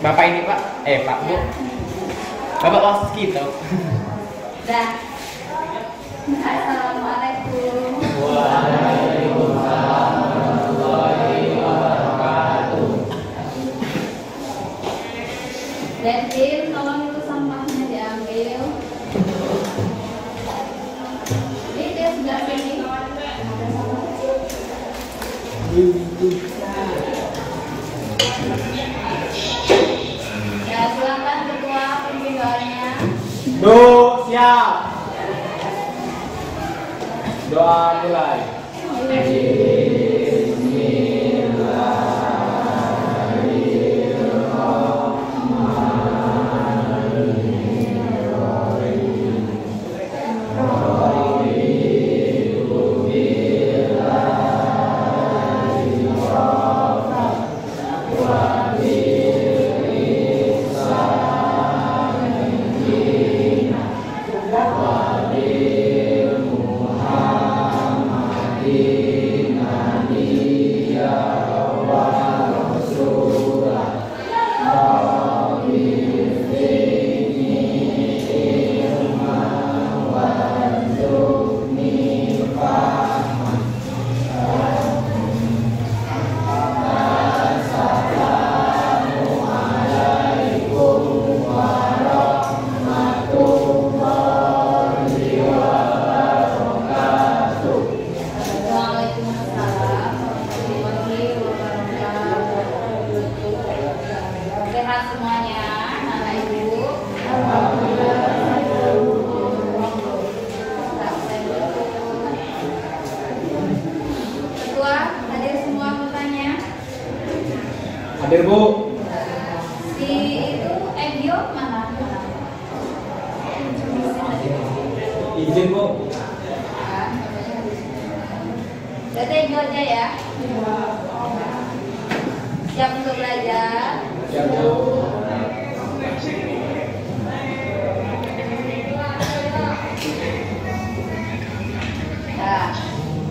Bapak ini Pak, Pak Bu. Bapak OSIS kita. Dah. Assalamualaikum. Waalaikumsalam warahmatullahi wabarakatuh. Dan Tim, tolong itu sampahnya diambil. Ini dia sudah ini. Ya, silakan ketua pembinanya. Siap. Doa mulai. Sehat semuanya, Bapak Ibu. Ketua, hadir semua anggotanya. Hadir Bu. Si itu Egyo mana? Izin Bu. Berarti Egyo aja ya. Siap untuk belajar. Siap Bu. Nah,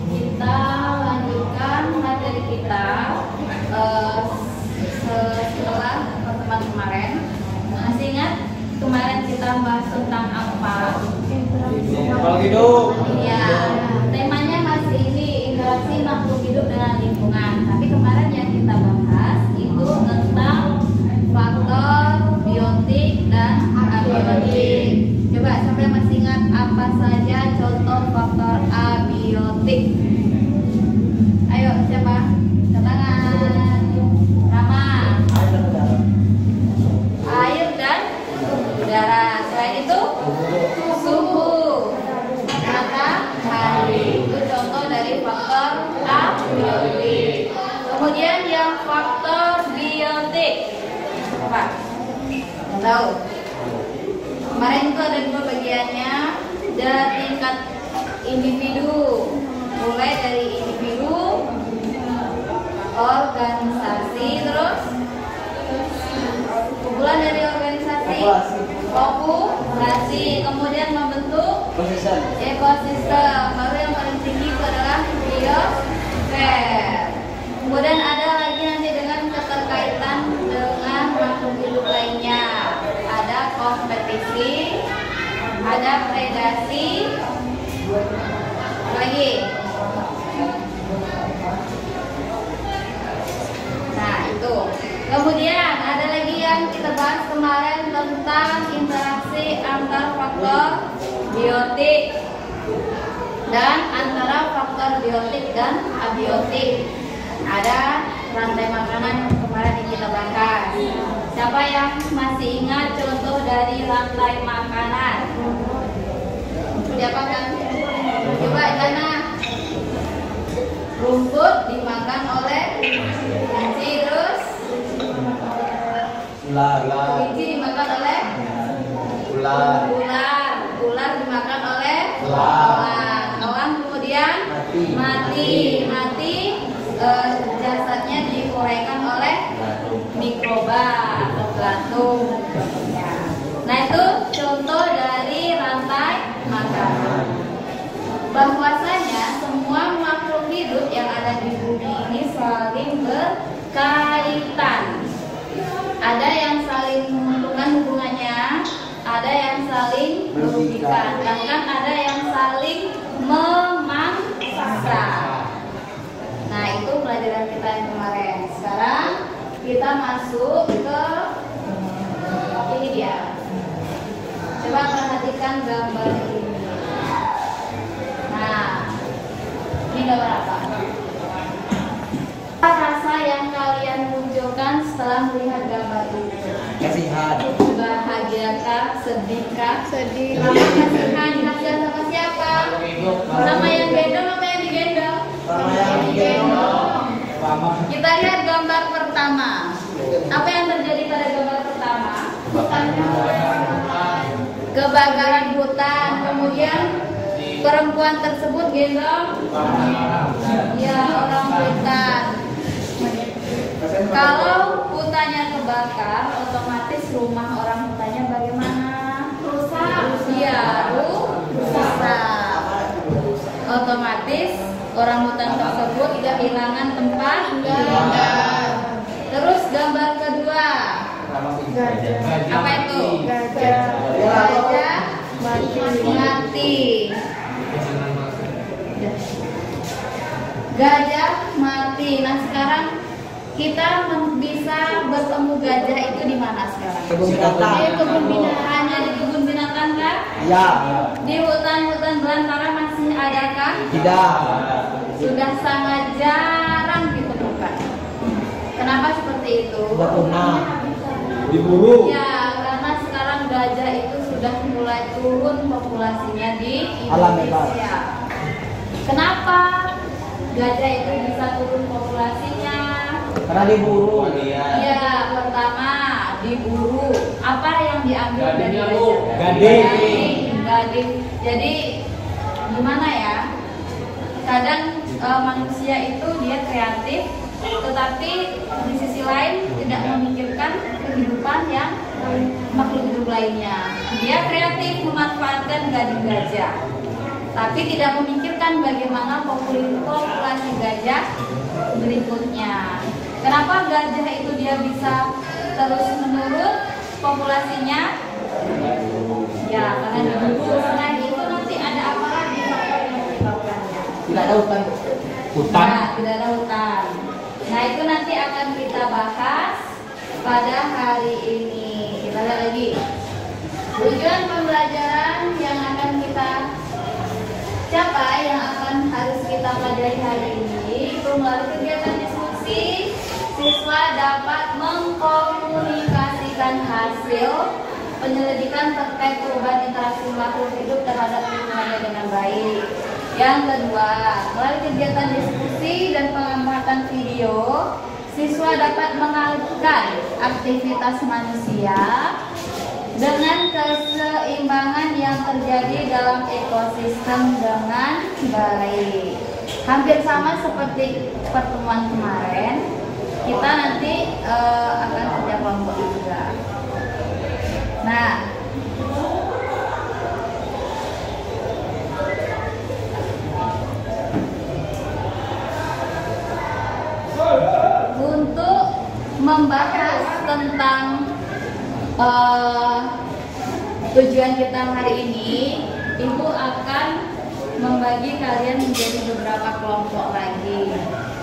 kita lanjutkan materi kita setelah pertemuan kemarin. Masih ingat kemarin kita bahas tentang apa? Kalau gitu. Ya, temanya masih ini interaksi makhluk hidup dengan lingkungan. Tapi kemarin yang kita bahas itu tentang faktor biotik dan abiotik. Coba sampai masih ingat apa saja contoh faktor abiotik? Ayo siapa? Tangan. Rama. Air dan udara. Selain itu suhu, matahari. Itu contoh dari faktor abiotik. Kemudian yang faktor biotik apa? Nggak tahu. Kemarin itu ada dua bagiannya, dari tingkat individu, mulai dari individu, organisasi, terus kumpulan dari organisasi, populasi, kemudian membentuk ekosistem. Baru yang paling tinggi itu adalah biosfer. Kemudian ada lagi nanti dengan keterkaitan dengan makhluk hidup lainnya. Ada kompetisi, ada predasi, apa lagi? Nah itu. Kemudian ada lagi yang kita bahas kemarin tentang interaksi antar faktor biotik dan antara faktor biotik dan abiotik. Ada rantai makanan yang kemarin yang kita bahas. Siapa yang masih ingat contoh dari rantai makanan? Diapakan? Coba Jana. Rumput dimakan oleh kelinci, terus kelinci dimakan oleh ular dimakan oleh elang kemudian mati jasadnya diuraikan oleh mikroba atau belatung. Nah itu contoh dari rantai makanan. Bahwasanya semua makhluk hidup yang ada di bumi ini saling berkaitan. Ada yang saling merugikan, bahkan ada yang saling memaksa. Nah, itu pelajaran kita yang kemarin. Sekarang kita masuk ke ini dia. Coba perhatikan gambar ini. Nah, ini gambar apa? Apa rasa yang kalian munculkan setelah melihat gambar ini? Kasihan. Bahagiakah? Sedihkah? Sedih. Kasihan. Kasihan sama siapa? Sama yang gendong apa yang digendong? Sama yang digendong. Kita lihat gambar pertama. Apa yang terjadi pada gambar pertama? Kebakaran hutan. Kemudian perempuan tersebut gendong ya orang hutan. Kalau hutannya kebakar, otomatis rumah orang hutannya bagaimana? Rusak. Iya, rusak. Otomatis orang hutan tersebut kehilangan tempat tinggal. Terus gambar kedua. Apa itu? Gajah mati. Gajah mati. Nah, sekarang kita bisa bertemu gajah itu di mana sekarang? Kebun binatang. Di kebun binatang. Hanya di kebun binatang kan? Ya. Di hutan-hutan belantara masih adakah? Tidak. Sudah sangat jarang ditemukan. Kenapa seperti itu? Sudah punah. Diburu. Ya, karena sekarang gajah itu sudah mulai turun populasinya di Alam Indonesia. Kenapa gajah itu bisa turun populasinya? Karena diburu. Ya, pertama diburu. Apa yang diambil dari gajah? Gading. Gading. Jadi gimana ya? Kadang manusia itu dia kreatif, tetapi di sisi lain tidak memikirkan kehidupan yang makhluk hidup lainnya. Dia kreatif memanfaatkan gading gajah, tapi tidak memikirkan bagaimana populasi gajah berikutnya. Kenapa gajah itu dia bisa terus menurun populasinya? Ya, karena diburu. Selain itu nanti ada apa lagi faktor yang menyebabkannya? Tidak ada hutan. Nah, tidak ada hutan. Nah, itu nanti akan kita bahas pada hari ini. Kita lihat lagi. Tujuan pembelajaran yang akan kita capai, yang akan harus kita pelajari hari ini, itu melalui kegiatan diskusi, siswa dapat mengkomunikasikan hasil penyelidikan terkait perubahan interaksi makhluk hidup terhadap lingkungannya dengan baik. Yang kedua, melalui kegiatan diskusi dan pengamatan video, siswa dapat mengalihkan aktivitas manusia dengan keseimbangan yang terjadi dalam ekosistem dengan baik. Hampir sama seperti pertemuan kemarin, kita nanti akan kerja kelompok juga. Nah, untuk membahas tentang tujuan kita hari ini, Ibu akan membagi kalian menjadi beberapa kelompok lagi.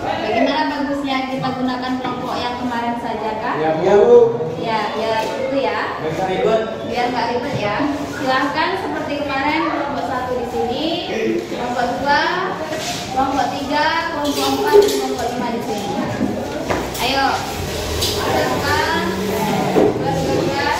Bagaimana bagusnya kita gunakan kelompok yang kemarin saja, Kak? Ya, Bu. Ya, biar itu ya. Biar nggak ribet ya. Silahkan seperti kemarin, kelompok 1 di sini, kelompok 2, kelompok 3, kelompok 4, dan kelompok 5 di sini. Ayo, silahkan bergegas.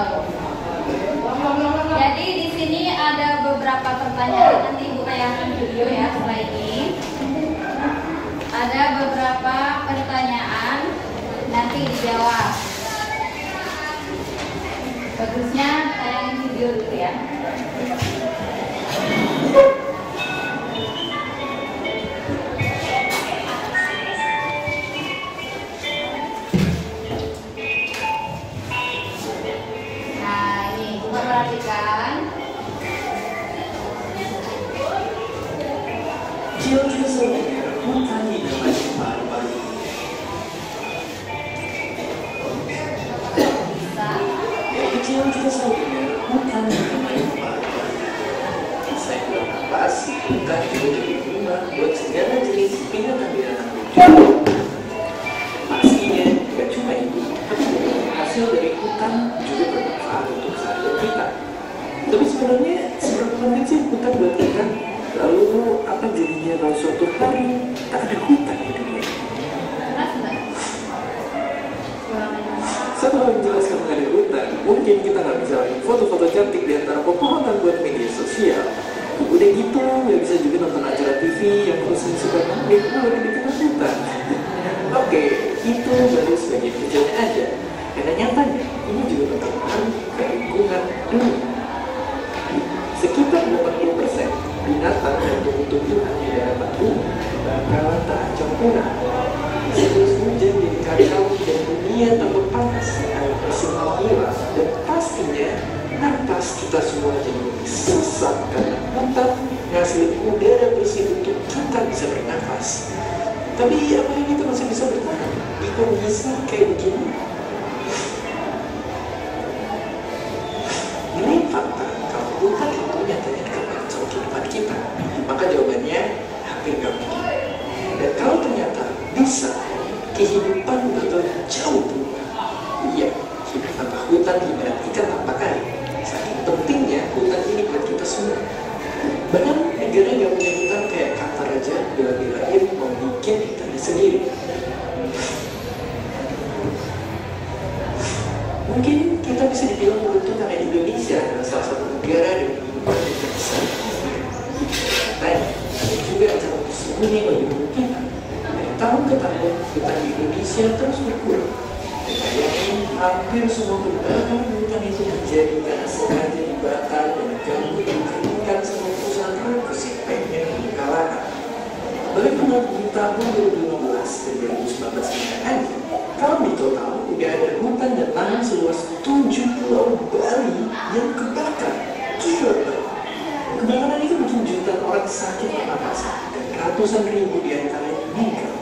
hijau. Jadi di sini ada beberapa pertanyaan, nanti Ibu tayangkan video ya setelah ini. Ada beberapa pertanyaan, nanti dijawab. Bagusnya tayangin video dulu ya. Perhatikan. Saya bernapas, bukan juga jadi rumah buat segala jenis binatang-binatang lucu. Pastinya tidak cuma itu, tapi hasil dari hutan juga bermanfaat untuk seharian kita. Tapi sebenarnya seberapa penting sih hutan buat kita? Lalu apa jadinya kalau suatu hari tak ada hutan di dunia? Setelah menjelaskan mengenai hutan, mungkin kita nggak bisa lagi foto-foto cantik di antara pepohonan buat media sosial. Udah gitu, nggak bisa juga nonton acara TV yang khusus suka mengambil kalau di tengah hutan. Oke, itu baru sebagian kecilnya aja. Karena nyatanya, ini juga berpengaruh ke lingkungan dunia. Sekitar 80% binatang dan tumbuh-tumbuhan di daerah bumi bakalan terancam punah. Siklus hujan jadi kacau dan dunia tambah panas, air bersimbah hilang, dan pastinya nafas kita semua jadi sesak karena hutan ngasih udara bersih untuk kita bisa bernafas. Tapi apakah kita masih bisa bertahan di kondisi kayak begini? Ini fakta kalau hutan itu nyatanya dekat sama kehidupan kita. Maka jawabannya hampir nggak mungkin. Dan kalau ternyata bisa, kehidupan bakal jauh berubah. Iya, hidup tanpa hutan ibarat ikan tanpa kain. Saking pentingnya hutan ini buat kita semua. Bahkan negara yang punya hutan kayak Qatar aja bela-belain mau bikin hutannya sendiri. Mungkin kita bisa dibilang beruntung karena Indonesia adalah salah satu negara dengan kehidupan yang besar. Nah, ada juga acara tersembunyi yang lebih memungkinkan. Dari tahun ke tahun, hutan di Indonesia terus berkurang. Dan kayaknya hampir semua kebakaran hutan itu terjadi karena sengaja dibakar dan diganggu dikerinkan sama perusahaan rakus yang pengen dikalahkan. Bagaimana di tahun 2015 dan 2019 ini aja, kalau di total udah ada hutan dan lahan seluas 7 pulau Bali yang kebakar. Gila. Kebakaran itu bikin jutaan orang sakit pernapasan dan ratusan ribu diantaranya meninggal.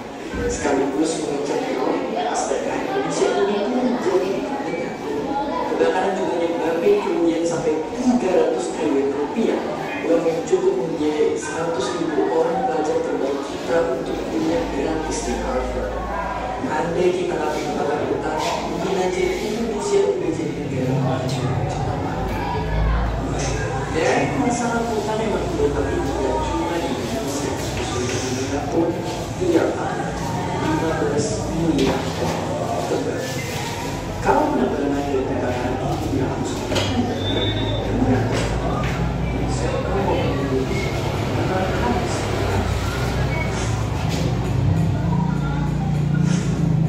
Sekaligus mengejar prioritas daerah Indonesia ini pun menjadi dengan. Kebakaran juga menyebabkan kerugian sampai 300 triliun rupiah, uang yang cukup membiayai 100.000 orang pelajar terbaik kita untuk kuliah gratis di Harvard. Andai kita nggak mengebakar hutan, mungkin aja Indonesia udah jadi negara maju. Dan masalah hutan memang global ini tidak cuma di Indonesia. Dunia pun tiap tahun 15 miliar ton. Kalau penambahan dari kebakaran itu tidak harus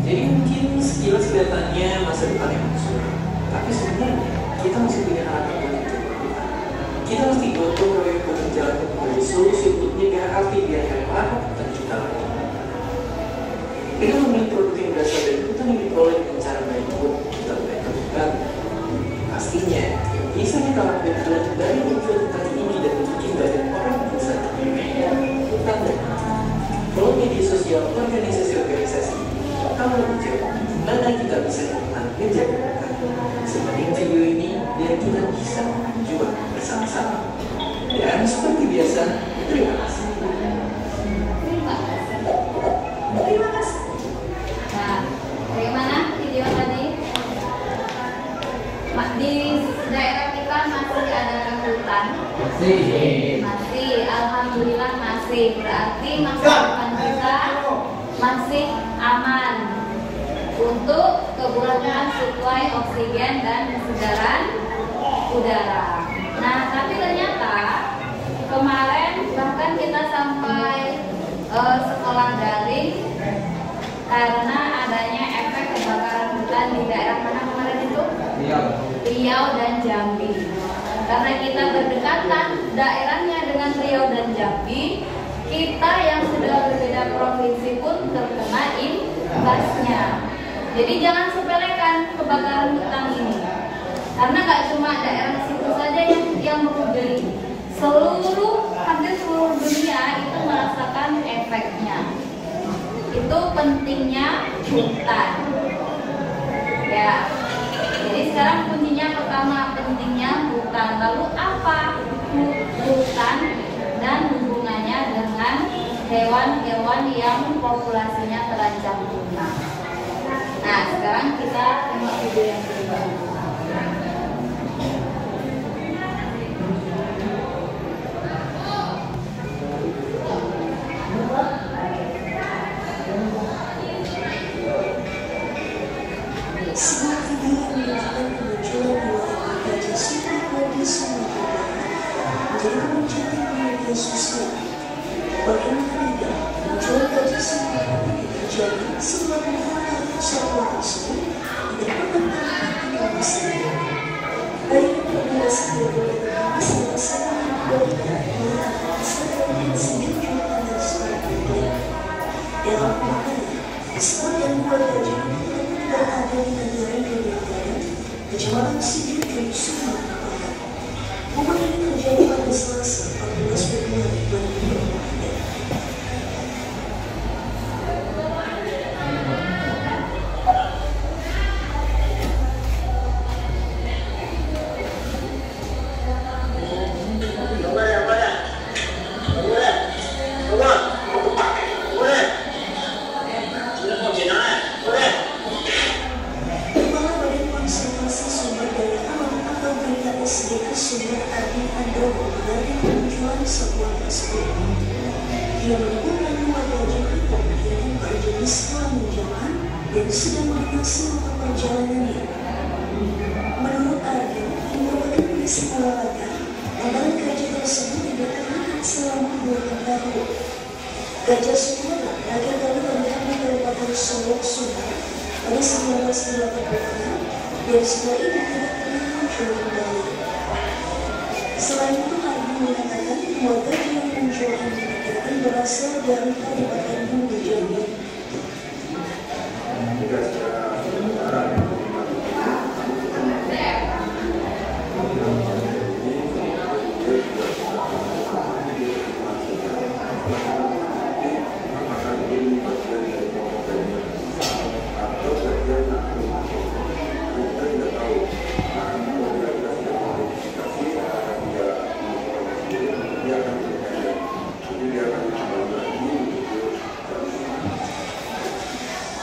jadi mungkin sekilas kelihatannya masa depan yang suram, tapi sebenarnya kita masih punya harapan untuk itu. Kita mesti gotong royong berjalan menjadi solusi untuk mencegah api biar yang lahap hutan kita lagi. Dengan membeli produk yang berasal dari hutan yang diperoleh dengan cara baik pun kita lebih terbuka. Pastinya bisa kita lakukan adalah dari menjual hutan ini dan membuat banyak orang bisa terpilih hutan dan kalau media sosial organisasi kalau lebih jauh, mana kita bisa menjaga hutan. Sebagai video ini biar kita bisa berjuang bersama-sama. Dan seperti biasa, terima kasih. Terima kasih. Nah, bagaimana video tadi? Di daerah kita masih ada hutan. Masih, alhamdulillah masih. Berarti masa depan kita masih aman untuk kekurangan suplai oksigen dan kesegaran udara. Nah, tapi ternyata kemarin bahkan kita sampai sekolah daring karena adanya efek kebakaran hutan di daerah mana kemarin itu? Riau dan Jambi. Karena kita berdekatan daerahnya dengan Riau dan Jambi, kita yang sudah berbeda provinsi pun terkena imbasnya. Jadi jangan sepelekan kebakaran hutan ini, karena nggak cuma daerah situ saja yang menghujani, hampir seluruh dunia itu merasakan efeknya. Itu pentingnya hutan. Ya, jadi sekarang kuncinya pertama pentingnya hutan. Lalu apa hutan dan hubungannya dengan hewan-hewan yang populasinya terancam punah? Nah, sekarang kita tengok video yang kedua. Sebuah video yang menunjukkan kemunculan dua ekor gajah super di Sumatera menjadi perbincangan di media sosial. Bagaimana tidak, munculan gajah Sumatera ini terjadi setelah beberapa satwa tersebut tidak pernah terlihat di sana. Baik penjelasan berbeda salah satu yang mengatakan kesadaran dan sejujurnya dari Sumatera. Dalam makanya, disebut yang dua gajah ini berada di negara Indonesia, Kecamatan Sidoarjo, Sumatera Barat. Momen ini terjadi pada Selasa 14 Februari 2023. Dia menemukan dua gajah hitam yang berjenis kelamin jantan dan sedang melintasi rute perjalanannya. Menurut Ardi, yang merupakan polisi olahraga, antara gajah tersebut tidak terlihat selama 2 tahun. Gajah Sumatera terakhir kali terlihat di Kabupaten Solok, Sumbar pada 1986 dan setelah itu tidak pernah muncul kembali. Selain itu, Ardi mengatakan dua gajah yang muncul ini berasal dari Kabupaten Bumi Jambi.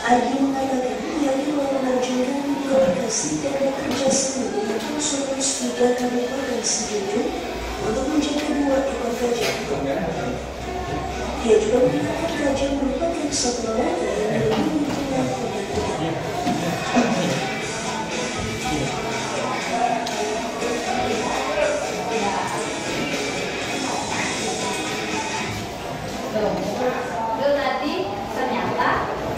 Ardi mengatakan ia melanjutkan komunikasi dan bekerja sama dengan Polres 3 Kabupaten Sidoarjo untuk menjaga 2 ekor gajah. Dia juga mengatakan gajah merupakan satwa langka yang dilindungi dengan undang-undang. Itu tadi ternyata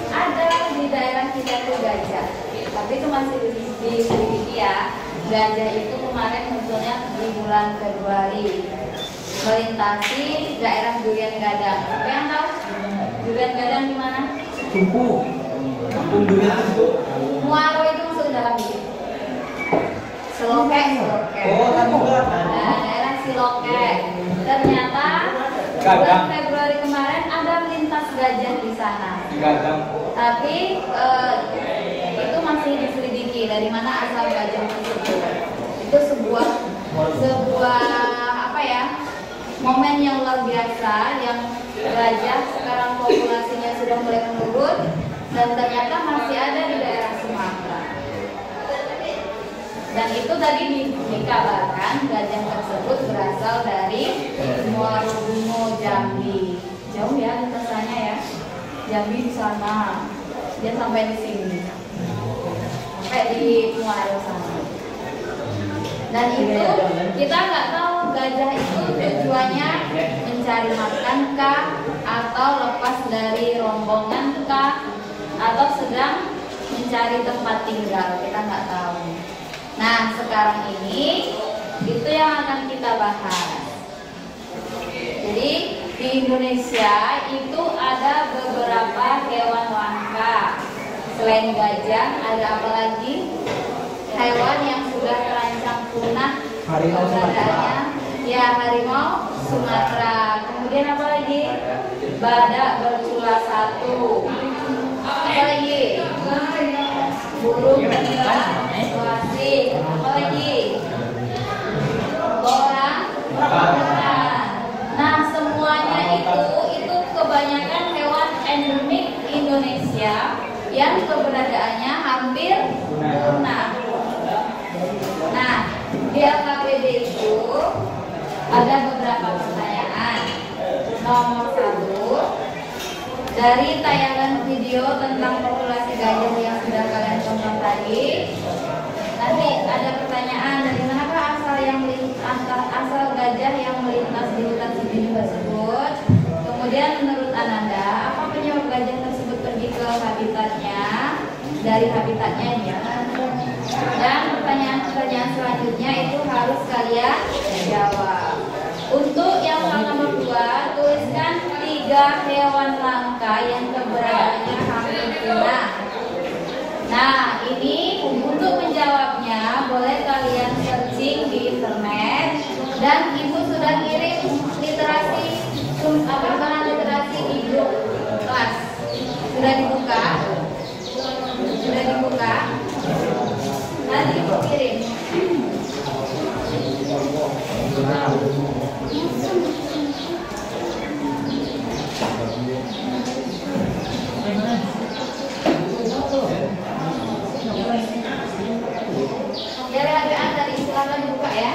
ada di daerah kita tuh gajah, tapi itu masih diselidiki ya. Gajah itu kemarin munculnya di bulan Februari, melintasi daerah Durian Gadang. Siapa yang tahu Durian Gadang di mana? Kampung Durian itu. Muaro itu masuk dalam itu. Selokek. Oh, kan juga. Nah, daerah Silokek. Ternyata bulan Februari kemarin ada melintas gajah di sana. Gadang. Tapi itu masih diselidiki dari mana asal gajah tersebut. Itu sebuah apa ya, momen yang luar biasa yang gajah sekarang populasinya sudah mulai menurun dan ternyata masih ada di daerah Sumatera. Dan itu tadi dikabarkan gajah tersebut berasal dari Muaro Jambi. Jauh ya lintasannya ya. Jambi di sana. Dia sampai di sini. sampai di Muaro sana. Dan itu kita nggak tahu gajah itu tujuannya mencari makan kah, atau lepas dari rombongan kah, atau sedang mencari tempat tinggal, kita nggak tahu. Nah, sekarang ini itu yang akan kita bahas. Jadi di Indonesia itu ada beberapa hewan langka. Selain gajah, ada apa lagi? Hewan yang sudah terancam punah keberadaannya. Ya, harimau Sumatera. Kemudian apa lagi? Badak bercula 1. Apa lagi? Burung gila Sulawesi. Apa lagi? Orang. Nah, semuanya itu kebanyakan hewan endemik Indonesia yang keberadaannya hampir punah. Nah, di LKPD itu ada beberapa pertanyaan. Nomor 1, dari tayangan video tentang populasi gajah yang sudah kalian tonton tadi, nanti ada pertanyaan, dari manakah asal gajah yang melintas di hutan Sibini tersebut? Kemudian menurut Ananda, apa penyebab gajah tersebut pergi ke habitatnya? Dari habitatnya ya. Dan pertanyaan selanjutnya itu harus kalian jawab. Untuk yang nomor 2, tuliskan 3 hewan langka yang keberadaannya hampir punah. Nah, ini untuk menjawabnya boleh kalian searching di internet, dan ibu sudah kirim bahan literasi di grup kelas. Sudah dibuka? Sudah dibuka? Nanti ibu kirim. Dari hargaan tadi silakan dibuka ya.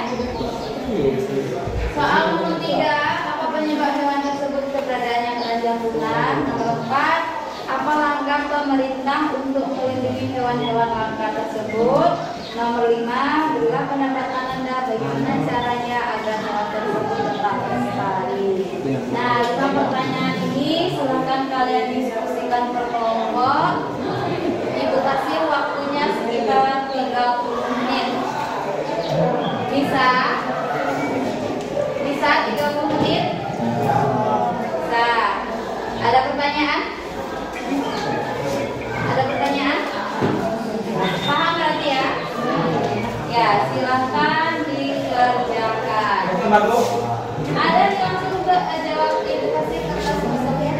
Soal nomor 3, apa penyebab hewan tersebut keberadaannya terancam punah? Nomor 4, apa langkah pemerintah untuk melindungi hewan-hewan langka tersebut? Nomor 5, berilah pendapat Ananda bagaimana caranya agar hewan tersebut tetap lestari. Nah, 5 pertanyaan ini silakan kalian diskusikan per kelompok. Ibu kasih waktunya sekitar 30 menit. Bisa? Bisa 30 menit? Bisa. Ada pertanyaan? Ada pertanyaan? Paham berarti ya? Ya, silakan dikerjakan. Ada yang langsung jawab edukasi kertas besok ya?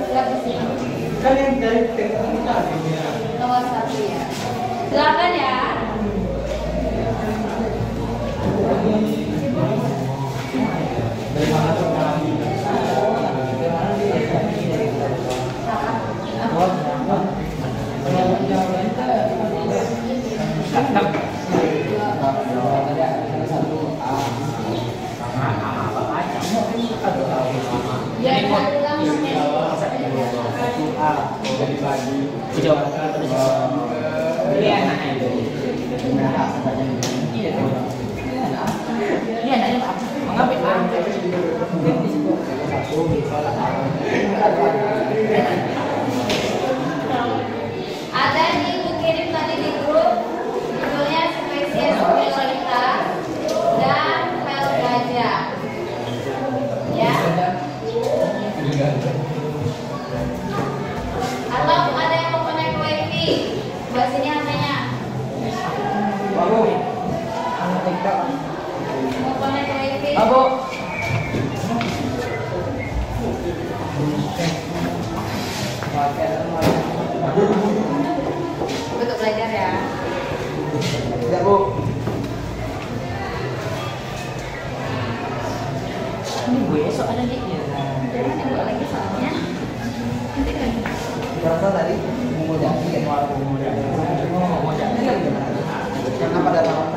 Sudah bisa. Kan yang dari teknik kita Nomor 1 ya. Silakan ya. dari mana tuh? Ada yang ibu kirim tadi di grup, judulnya spesies prioritas dan file gajah. Ya. Atau ada yang mau connect wifi? Buat sini HP-nya. Mau connect wifi? Untuk belajar ya. Tidak, Bu. Ini gue esok ada di jangan dibuat lagi soalnya. Nanti kan. Berapa tadi? Mau jadi kan mau jadi kan gimana? Yang apa datang?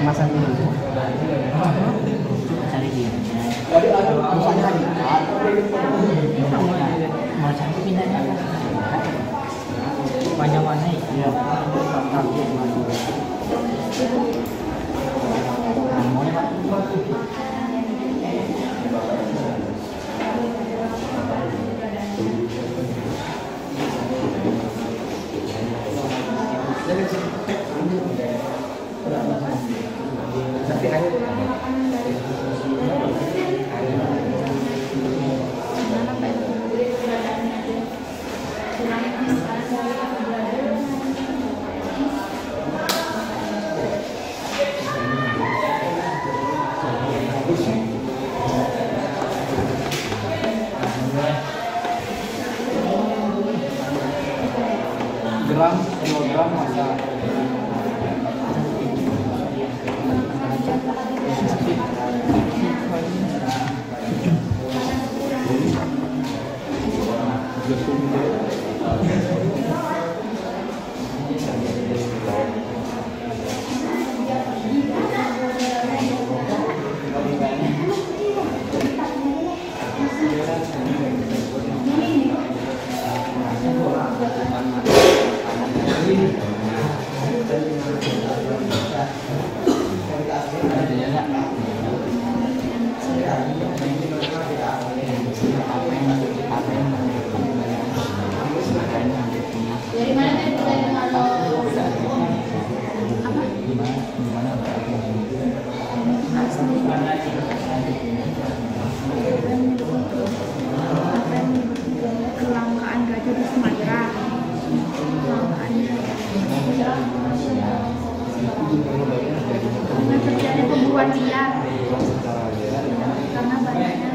Kemasan dulu. Cari dia. Misalnya lagi. Mau cari pindahnya apa? Banyak mana? Iya. Mau ya Pak? Gram, kilogram, masa. Dari mana tadi kita dengar lo? Apa? Kelangkaan gajah di Sumatera. Karena terjadi pemburuan liar. Karena banyaknya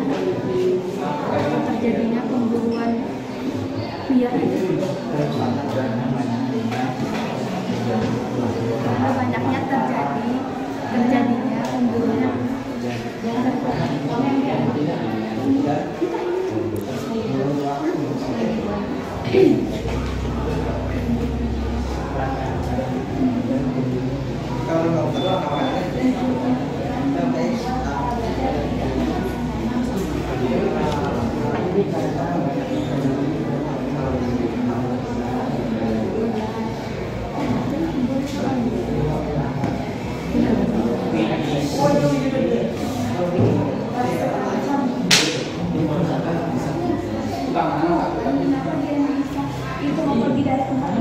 terjadinya pemburuan liar. Karena banyaknya terjadinya pemburuan. Itu mau pergi dari tempat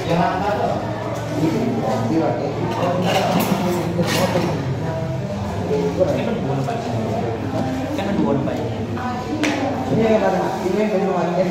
Jangan ada. Ini pakai. Kan dua Pak. Ini yang ada. Ini yang belum ada.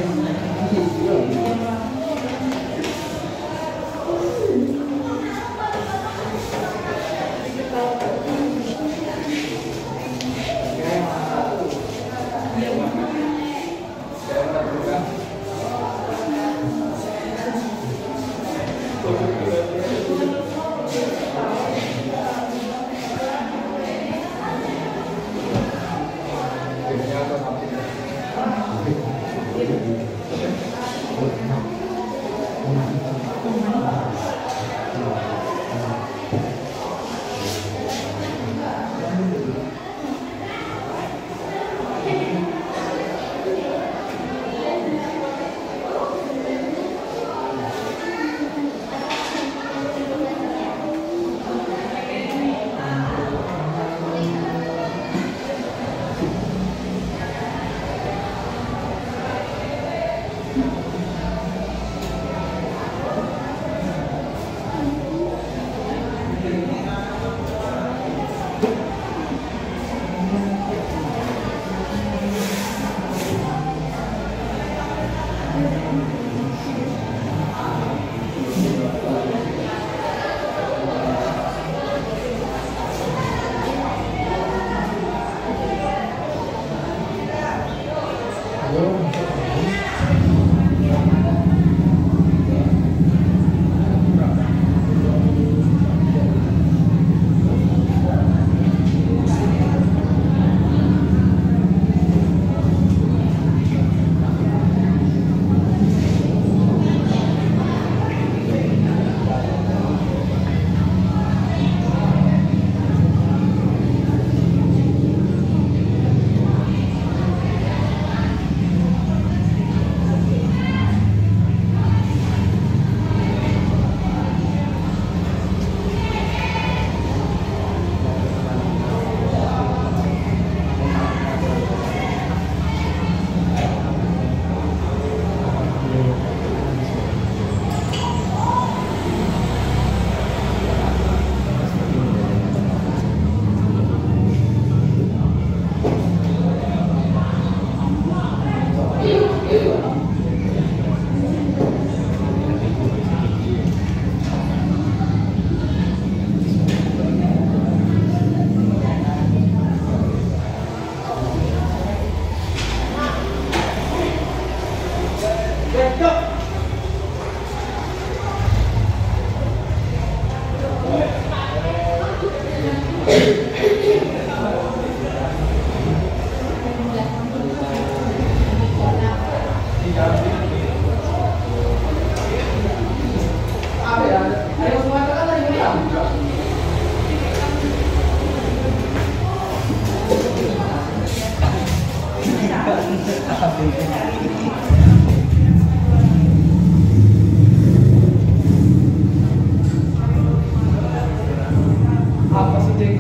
Apa sih, Cik?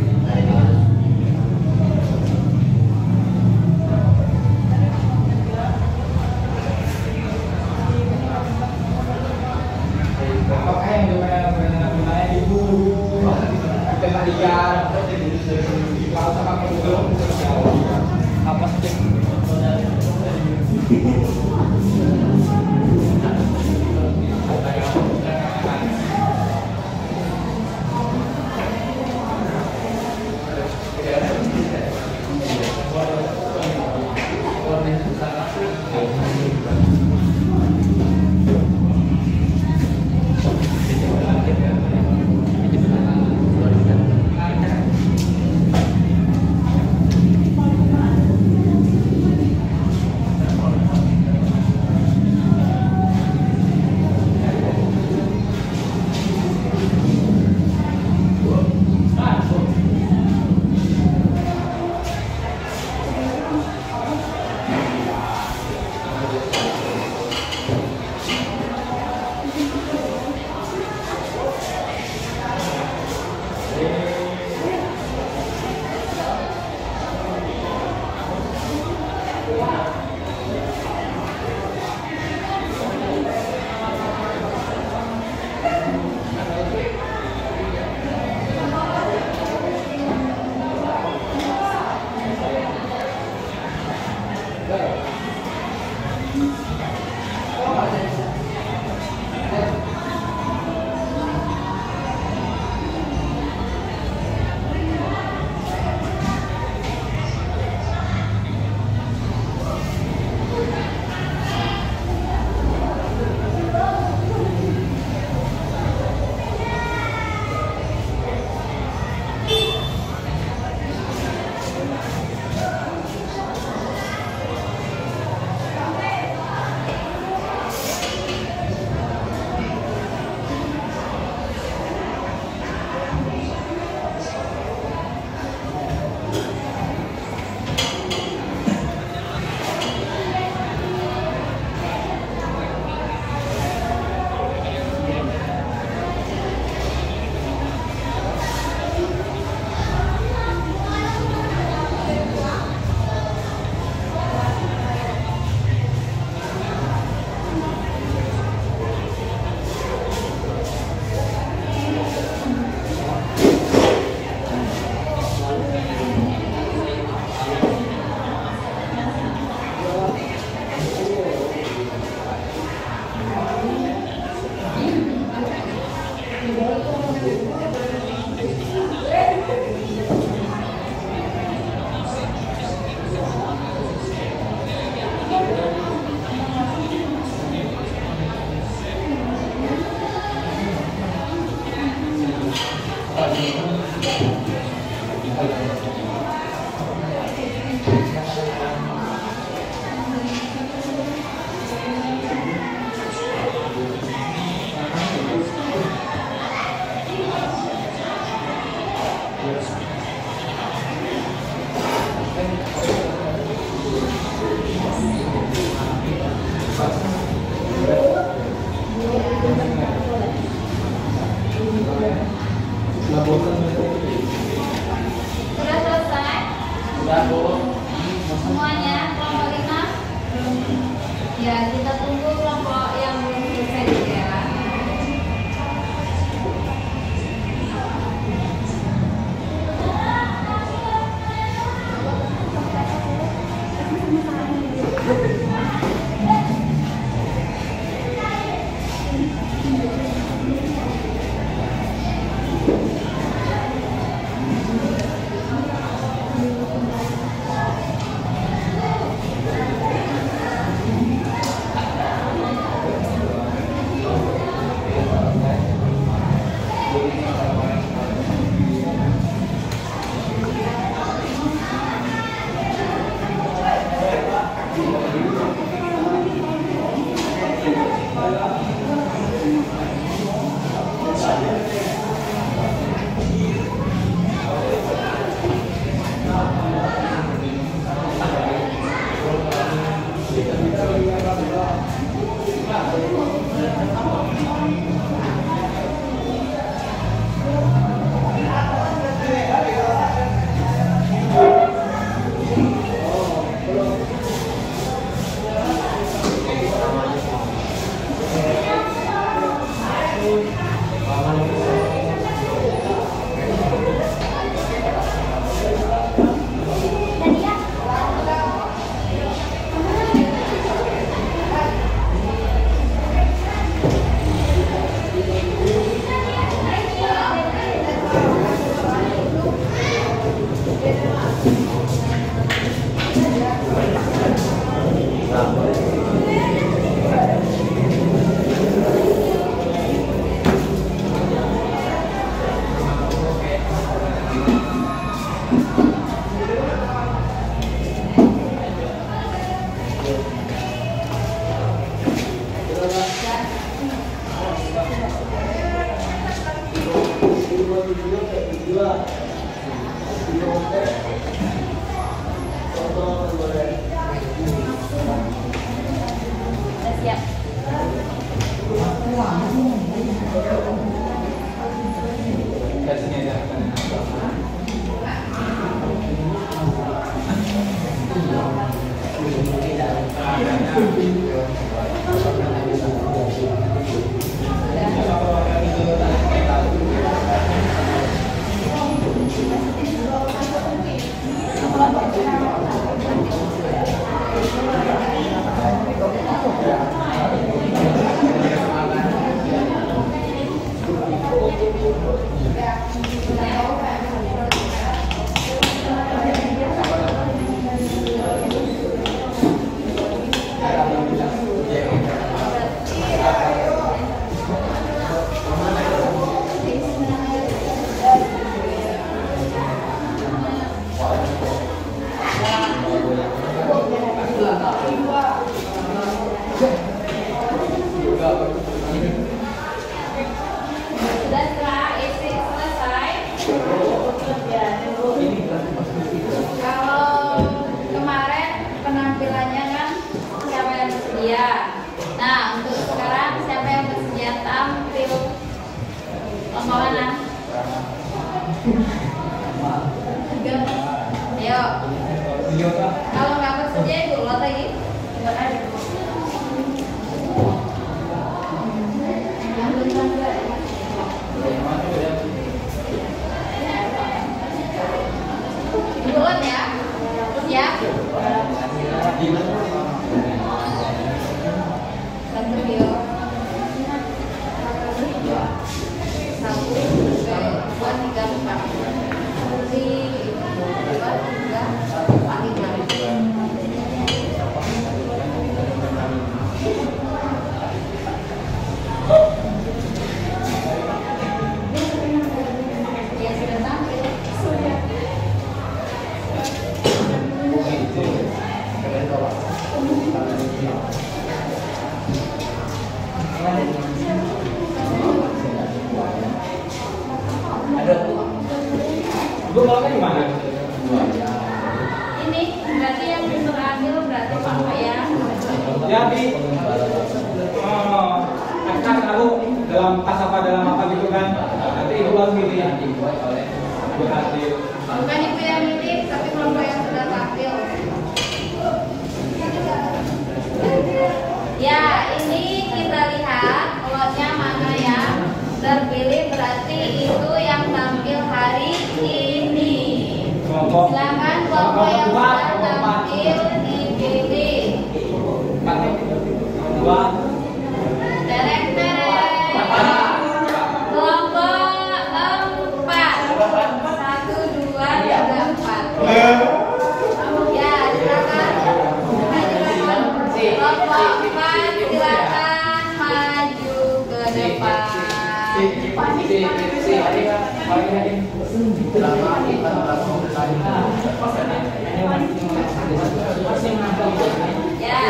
Silakan maju ke depan. Ya,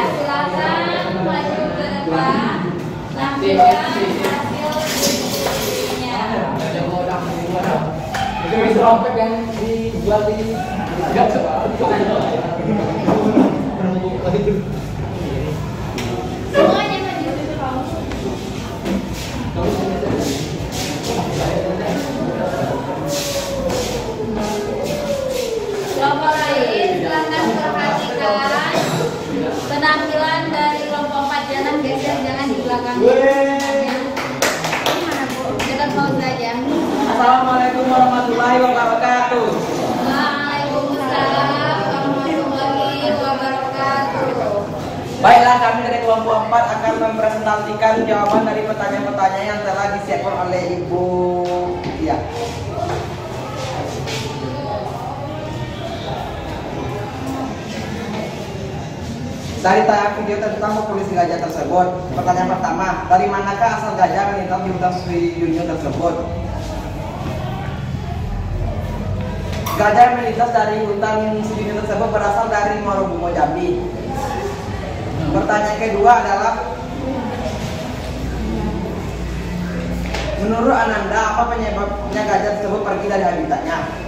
silakan maju ke depan. Tampilkan hasil skripsinya. Itu rompet yang dijual di Semuanya maju. Kelompok lain, silakan perhatikan penampilan dari kelompok 4. Jangan geser, jangan di belakang. Dekat paus aja. Assalamualaikum warahmatullahi wabarakatuh. Waalaikumsalam warahmatullahi wabarakatuh. Baiklah, kami dari kelompok 4 akan mempresentasikan jawaban dari pertanyaan-pertanyaan yang telah disiapkan oleh Ibu Tia. Dari tayangan video tentang populasi gajah tersebut. Pertanyaan pertama, dari manakah asal gajah menetap di hutan Sriwijunjung tersebut? Gajah yang melintas dari hutan Sriwijunjung tersebut berasal dari Muarobungo, Jambi. Pertanyaan kedua adalah, menurut Ananda, apa penyebabnya gajah tersebut pergi dari habitatnya?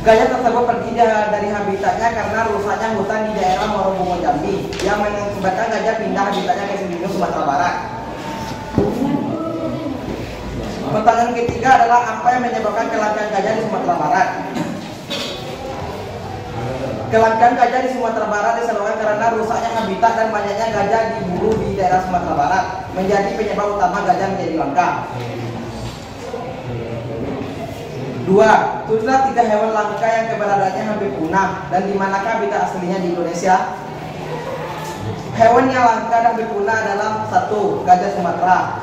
Gajah tersebut pergi dari habitatnya karena rusaknya hutan di daerah Muarobungo, Jambi, yang mengakibatkan gajah pindah habitatnya ke Sriwijunjung, Sumatera Barat. Pertanyaan ketiga adalah, apa yang menyebabkan kelangkaan gajah di Sumatera Barat? Kelangkaan gajah di Sumatera Barat disebabkan karena rusaknya habitat dan banyaknya gajah diburu di daerah Sumatera Barat, menjadi penyebab utama gajah menjadi langka. 2. Tunjuklah 3 hewan langka yang keberadaannya hampir punah dan di manakah habitat aslinya di Indonesia. Hewan yang langka dan hampir punah adalah 1. Gajah Sumatera,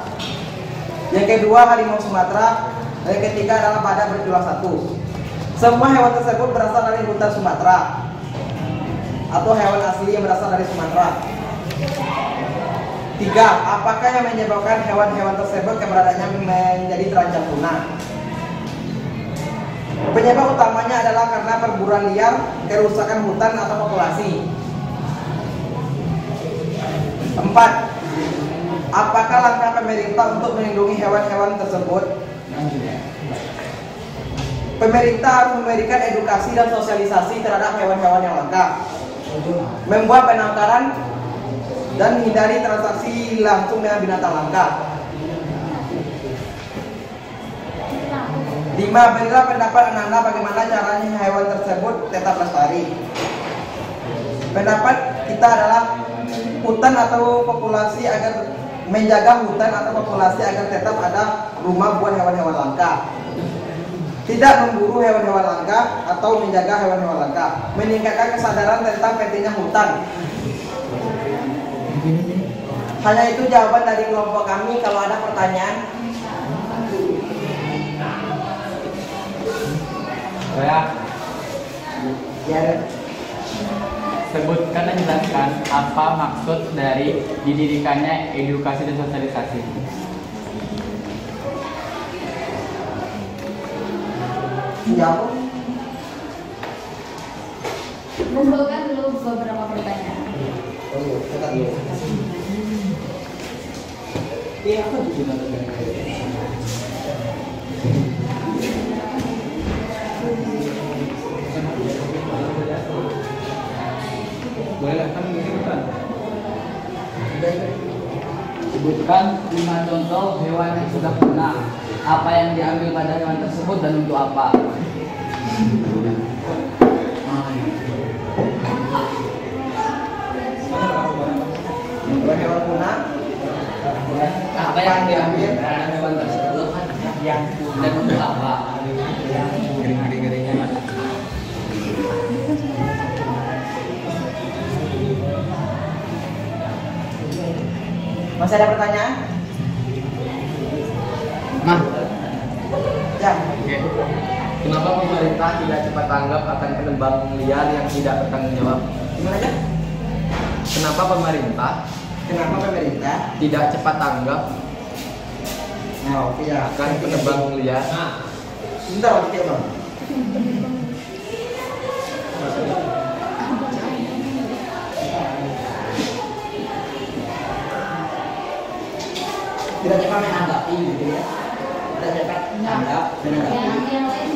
yang kedua harimau Sumatera, dan yang ketiga adalah badak bertulang 1. Semua hewan tersebut berasal dari hutan Sumatera atau hewan asli yang berasal dari Sumatera. 3. Apakah yang menyebabkan hewan-hewan tersebut keberadaannya menjadi terancam punah? Penyebab utamanya adalah karena perburuan liar, kerusakan hutan atau populasi. 4. Apakah langkah pemerintah untuk melindungi hewan-hewan tersebut? Pemerintah harus memberikan edukasi dan sosialisasi terhadap hewan-hewan yang langka, membuat penangkaran dan hindari transaksi langsung dengan binatang langka. 5. Berilah pendapat Anda bagaimana caranya hewan tersebut tetap lestari. Pendapat kita adalah hutan atau populasi agar menjaga hutan atau populasi agar tetap ada rumah buat hewan-hewan langka. Tidak memburu hewan-hewan langka atau menjaga hewan-hewan langka. Meningkatkan kesadaran tentang pentingnya hutan. Hanya itu jawaban dari kelompok kami. Kalau ada pertanyaan, ya. Sebutkan dan jelaskan apa maksud dari didirikannya edukasi dan sosialisasi. Jawab. Kumpulkan dulu beberapa pertanyaan. Oh iya, kita dulu. Iya, apa tujuan Boleh kan mengirimkan. Sebutkan 5 contoh hewan yang sudah punah. Apa yang diambil pada hewan tersebut dan untuk apa? hewan punah? Apa yang diambil pada hewan tersebut yang dan untuk apa? Garing-garingnya. Masih ada pertanyaan? Nah, Ya. oke. Kenapa pemerintah tidak cepat tanggap akan penebang liar yang tidak bertanggung jawab? Gimana aja? Kenapa pemerintah Kenapa pemerintah? tidak cepat tanggap Oh, oke ya. Kan penebang liar. Sebentar oke bang. Tidak cepat menanggapi gitu ya. Tidak cepat menanggap dan menanggapi. Yang lain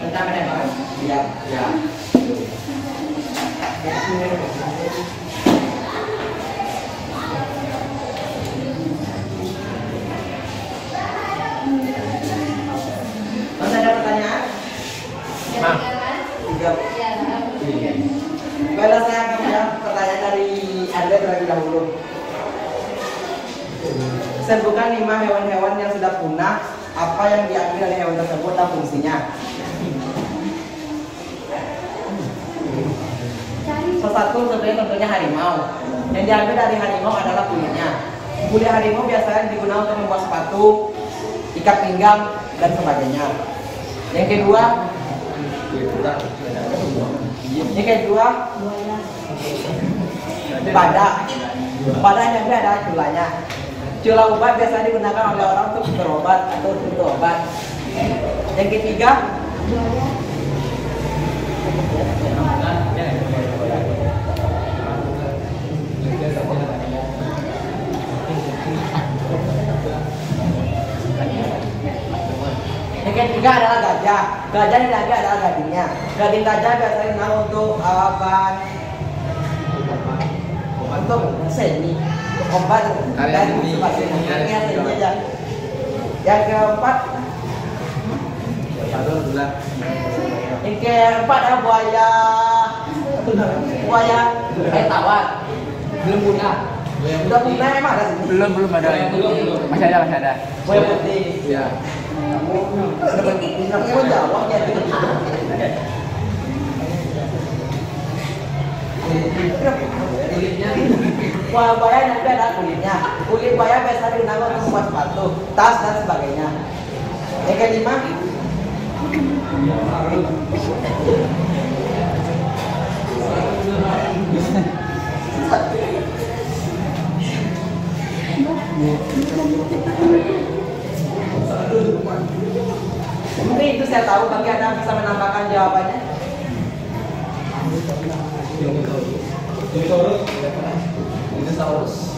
Tentang penembakan? Iya. Ya. Masih ada pertanyaan? Tiga. Baiklah, saya akan menjawab pertanyaan dari Anda terlebih dahulu. Sebutkan 5 hewan-hewan yang sudah punah. Apa yang diambil dari hewan tersebut dan fungsinya? Salah satu tentunya harimau. Yang diambil dari harimau adalah kulitnya. Kulit harimau biasanya digunakan untuk membuat sepatu, ikat pinggang, dan sebagainya. Yang kedua, badak. Badak yang ada culanya. Cula obat biasanya digunakan oleh orang untuk berobat atau untuk obat. Yang ketiga, adalah gajah. Gajah yang diambil adalah gadingnya. Gading gajah biasanya digunakan untuk untuk seni, obat dan sebagainya. Yang keempat adalah buaya air tawar. Belum punah. Udah punah emang ada sini? Belum ada. Masih ada. Buaya putih. Ya. Kamu jawab ya. Buaya nanti ada kulitnya. Kulit buaya biasanya digunakan untuk membuat sepatu, tas dan sebagainya. Yang kelima, mungkin itu saya tahu, bagi Anda bisa menambahkan jawabannya. Dinosaurus.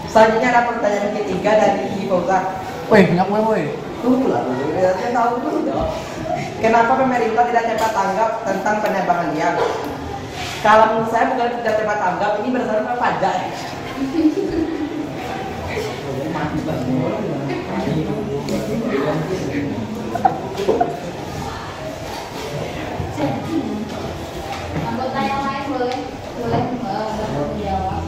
Selanjutnya ada pertanyaan ketiga dari Fauzan. Woi, punya kue woi. Tunggu lah, saya tahu dulu dong. Kenapa pemerintah tidak cepat tanggap tentang penerbangan liar? Kalau menurut saya bukan tidak cepat tanggap, ini berdasarkan pajak. anggota yang lain boleh menjawab.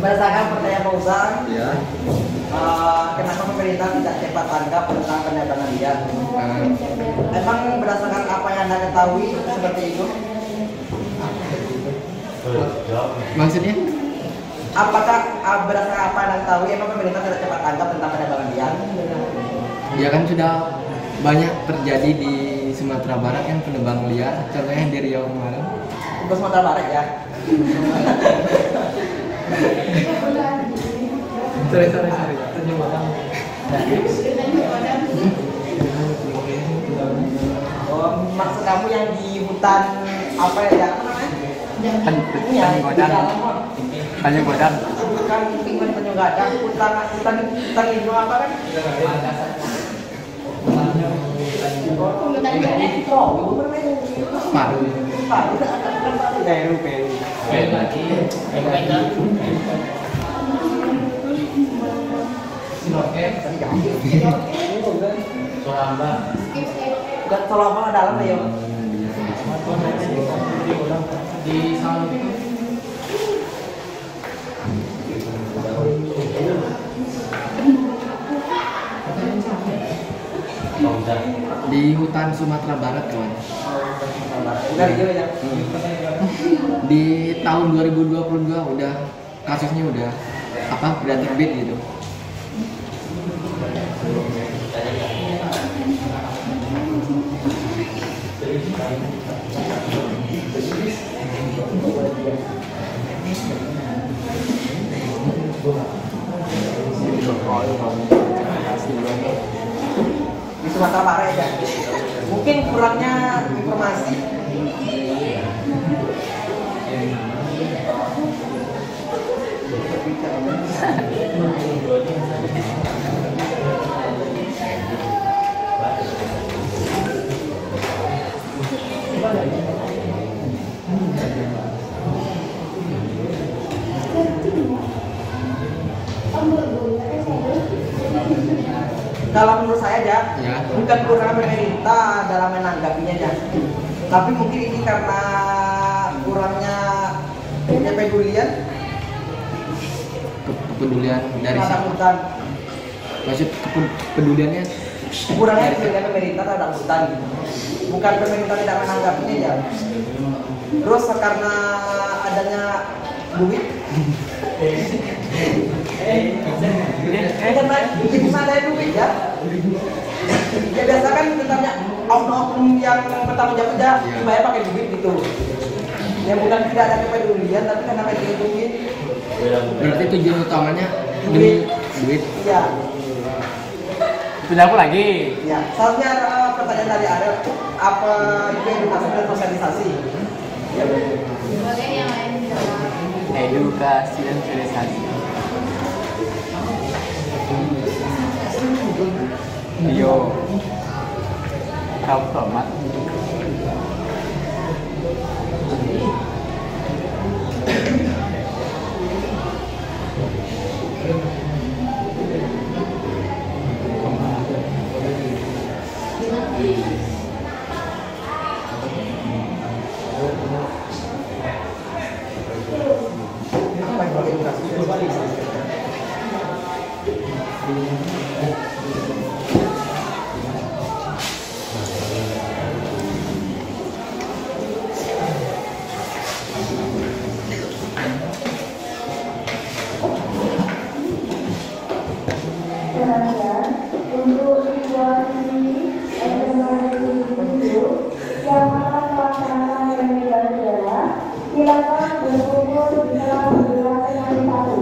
Berdasarkan pertanyaan Fauzan, Ya. kenapa pemerintah tidak cepat tanggap tentang penerbangan liar? Emang berdasarkan apa yang Anda ketahui seperti itu? Maksudnya? Apakah berdasarkan apa yang Anda ketahui, emang pemerintah tidak cepat tanggap tentang penerbangan liar? Ya kan sudah banyak terjadi di Sumatera Barat yang penebang liar, contohnya di Riau kemarin. Untuk Sumatera Barat ya. Sorry. Oh, maksud kamu yang di hutan apa ya? Apa namanya? Iya, di dalam mah. Tanya godang. Bukan penguin penyegadang, hutan hijau apa kan? Paru. Peru. Bukan selama dalam ya. Di salon itu di hutan Sumatera Barat kawan. Udah hijau ya. Di tahun 2022 udah kasusnya udah terbit gitu. Di Sumatera Barat ya. Mungkin kurangnya informasi. Kalau menurut saya aja, Ya. bukan kurang pemerintah dalam menanggapinya aja. Tapi mungkin ini karena kurangnya kepedulian Kepedulian dari terhadap siapa? hutan. Maksud kepeduliannya Kurangnya kepedulian pemerintah terhadap hutan. Bukan pemerintah tidak menanggapinya ya. Terus karena adanya duit. Karena bisa ada duit ya. Ya biasa kan tentangnya oknum yang bertanggung jawab aja dibayar pakai duit gitu. Ya bukan tidak ada kepedulian tapi karena pakai duit. berarti tujuan utamanya demi duit. Iya. Punya aku lagi. Ya. Selanjutnya pertanyaan dari Ariel, apa itu edukasi dan sosialisasi? Ya. Sebagai yang lain jawab. Edukasi dan sosialisasi. Yo, kamu selamat. Apa itu edukasi? Demikian, untuk situasi ekonomi itu yang akan melaksanakan pemilihan negara, silakan berkumpul di dalam durasi yang satu.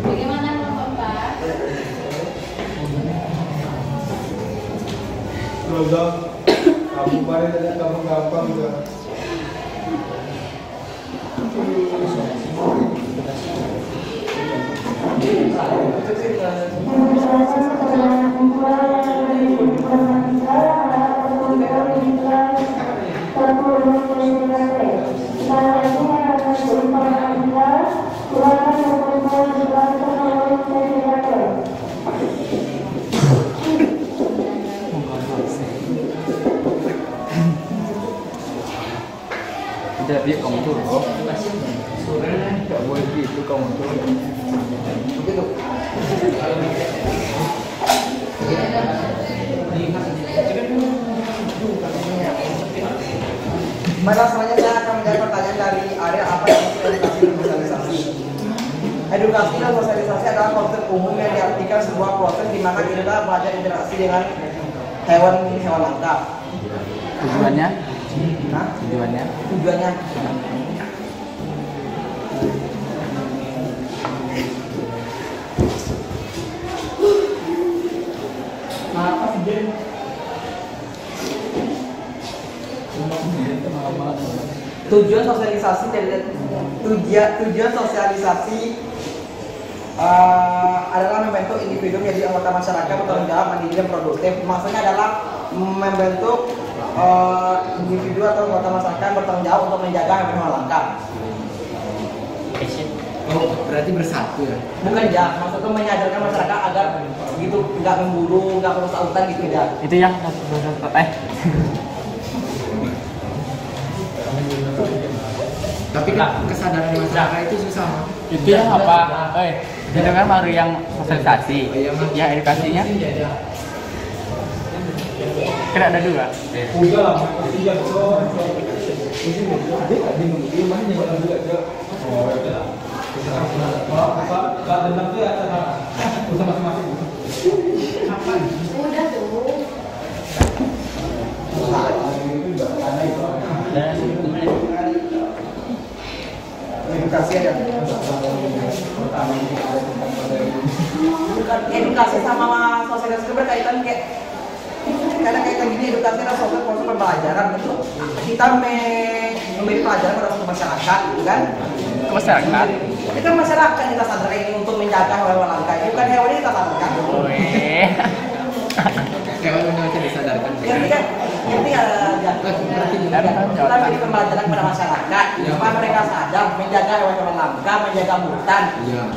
Bagaimana Bapak? Program kamu kemarin ada kamu gampang juga. Demonstrasi keterangan kumpulan yang diinformasikan adalah perkumpulan digital terpulung PDKT. Selanjutnya akan diinformasikan silakan berkumpul di kantor terpulung PDKT. Jadi kamu tuh, nggak boleh gitu kamu tuh. Begitu. Baiklah, selanjutnya saya akan menjawab pertanyaan dari Ariel, apa yang edukasi dan sosialisasi. Edukasi dan sosialisasi adalah konsep umum yang diartikan sebuah proses di mana kita belajar interaksi dengan hewan langka. Tujuannya? Nah, Tujuannya? tujuannya Tujuan sosialisasi adalah membentuk individu menjadi anggota masyarakat bertanggung jawab, mandiri dan produktif. Maksudnya adalah membentuk individu atau anggota masyarakat bertanggung jawab untuk menjaga hewan langka. Oh, berarti bersatu ya? Bukan ya, maksudnya menyadarkan masyarakat agar gitu nggak memburu, nggak merusak hutan gitu ya. Itu yang Tapi kan kesadaran masyarakat itu susah. itu yang apa? Itu kan baru yang sosialisasi. Ya edukasinya. Kan ada dua. Udah lah, iya betul. Kalau dendam tuh ya usaha masing-masing. Udah tuh. Edukasi aja. Edukasi sama sosialisasi berkaitan kayak karena kayak gini edukasi adalah suatu proses pembelajaran gitu. Kita memberi pelajaran pada masyarakat, kan? Ke masyarakat. Kita masyarakat kita sadarkan ini untuk menjaga hewan langka. Bukan hewan ini kita sadarkan. Hewan itu disadarkan. Ngerti kan? Ngerti kita beri pembelajaran kepada masyarakat supaya mereka sadar menjaga hewan-hewan langka, menjaga hutan. Iya.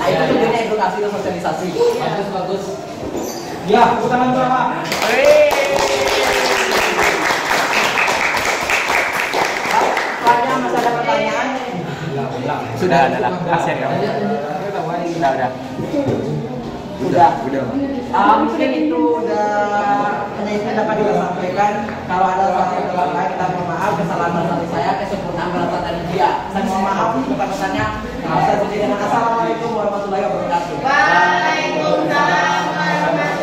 Nah itu tujuannya edukasi dan sosialisasi. Bagus. Ya, tepuk tangan sama. Banyak masih ada pertanyaan? Sudah adalah kasir ya. Udah. Mungkin itu udah hanya itu dapat kita sampaikan. Kalau ada salah yang terlalu kita mohon maaf, kesalahan dari saya, kesempurnaan berasal dari dia. Saya mohon maaf bukan pesannya. Saya sendiri dengan assalamualaikum warahmatullahi wabarakatuh. Waalaikumsalam warahmatullahi wabarakatuh.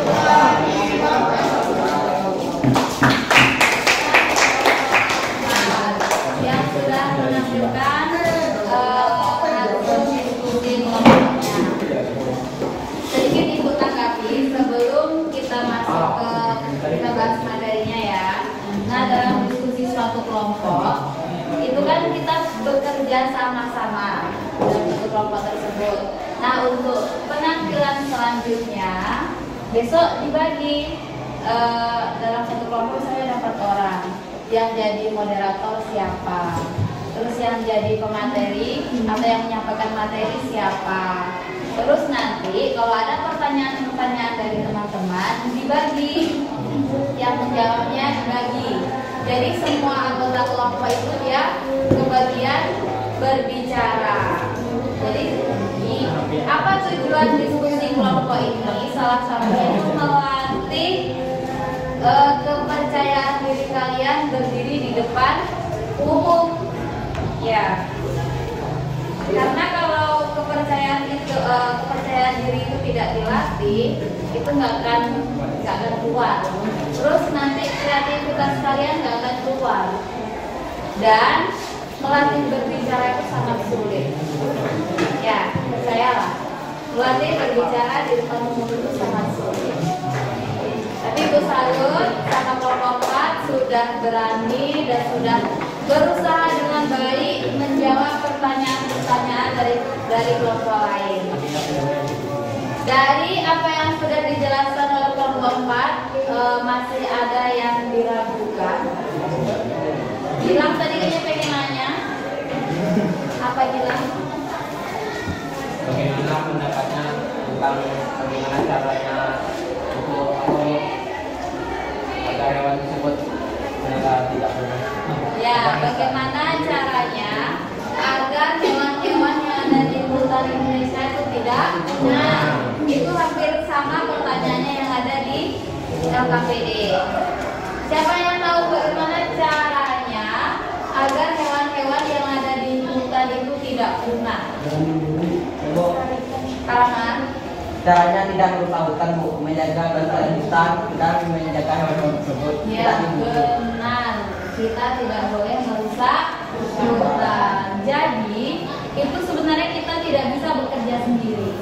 Yang sudah menampilkan hasil diskusi kelompoknya. Sedikit ibu tanggapi sebelum kita masuk ke kita bahas materinya ya. Nah, dalam diskusi suatu kelompok itu kan kita bekerja sama-sama dalam satu kelompok tersebut. Nah, untuk penampilan selanjutnya besok dibagi dalam satu kelompok saya dapat orang yang jadi moderator siapa, terus yang jadi pemateri atau yang menyampaikan materi siapa. Terus nanti kalau ada pertanyaan-pertanyaan dari teman-teman dibagi, yang menjawabnya dibagi. Jadi semua anggota kelompok itu dia kebagian berbicara. Jadi apa tujuan diskusi kelompok ini? Salah satunya itu melatih kepercayaan diri kalian berdiri di depan umum. Ya. Karena kalau kepercayaan diri itu tidak dilatih, itu nggak akan keluar. Terus nanti kreativitas kalian nggak akan keluar. Dan melatih berbicara itu sangat sulit. Ya, percayalah. Melatih berbicara di depan umum itu sangat sulit. Tapi Ibu salut sama kelompok 4 sudah berani dan sudah berusaha dengan baik menjawab pertanyaan-pertanyaan dari kelompok lain. Dari apa yang sudah dijelaskan oleh kelompok 4, masih ada yang diragukan. Gilang tadi kayaknya pengen nanya. Apa Gilang? Bagaimana pendapatnya tentang bagaimana caranya untuk agar hewan tersebut tidak punah? Ya, bagaimana caranya agar hewan-hewan yang ada di hutan Indonesia itu tidak punah? Itu hampir sama pertanyaannya yang ada di LKPD. Siapa yang tahu bagaimana caranya agar hewan-hewan yang ada di hutan itu tidak punah? Karangan. Caranya tidak merusak hutan, Bu, menjaga kelestarian hutan dan menjaga hewan tersebut. Ya, benar. Kita tidak boleh merusak hutan. Jadi, itu sebenarnya kita tidak bisa bekerja sendiri.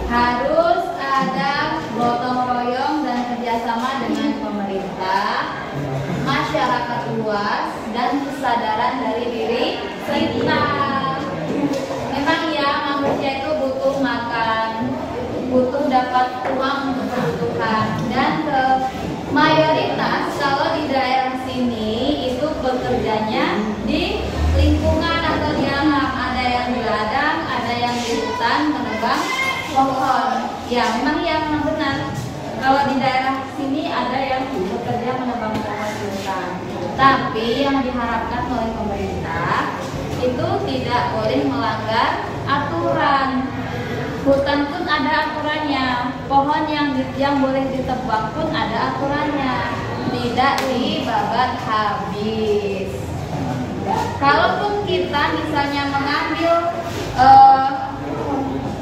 Harus ada gotong royong dan kerjasama dengan pemerintah, masyarakat luas, dan kesadaran dari diri kita. Memang ya, manusia itu butuh makan, butuh dapat uang untuk kebutuhan, dan mayoritas kalau di daerah sini itu bekerjanya di lingkungan atau di alam. Ada yang di ladang, ada yang di hutan menebang pohon. Ya, memang yang benar. Kalau di daerah sini ada yang bekerja menebang pohon di hutan. Tapi yang diharapkan oleh pemerintah itu tidak boleh melanggar aturan. Hutan pun ada aturannya, pohon yang boleh ditebang pun ada aturannya, tidak dibabat habis. Kalaupun kita misalnya mengambil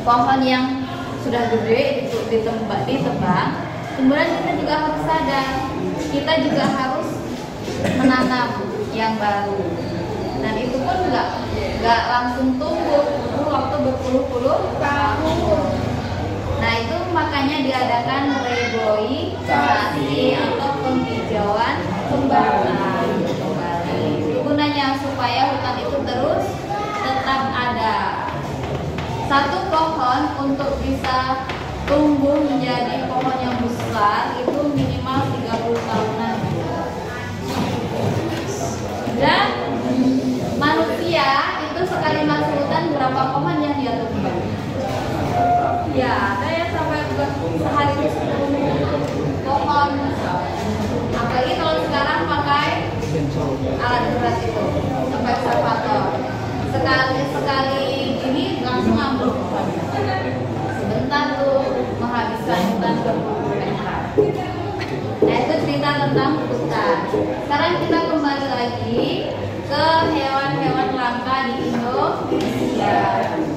pohon yang sudah gede ditebang, kemudian kita juga harus sadar, kita juga harus menanam yang baru. Dan itu pun nggak langsung tumbuh, butuh waktu berpuluh-puluh tahun. Nah itu makanya diadakan reboisasi atau penghijauan kembali. Itu gunanya supaya hutan itu terus tetap ada. Satu pohon untuk bisa tumbuh menjadi pohon yang besar itu minimal 30 tahunan. Dan manusia itu sekali masuk hutan berapa pohon yang dia tebang? Ya, ada yang sampai sehari itu 10 pohon. Apalagi kalau sekarang pakai alat berat itu, sampai ekskavator. Sekali ini langsung ambil pohon. Sebentar tuh menghabiskan hutan berpuluh-puluh. Nah itu cerita tentang hutan. Sekarang kita kembali lagi ke hewan-hewan langka di Indonesia.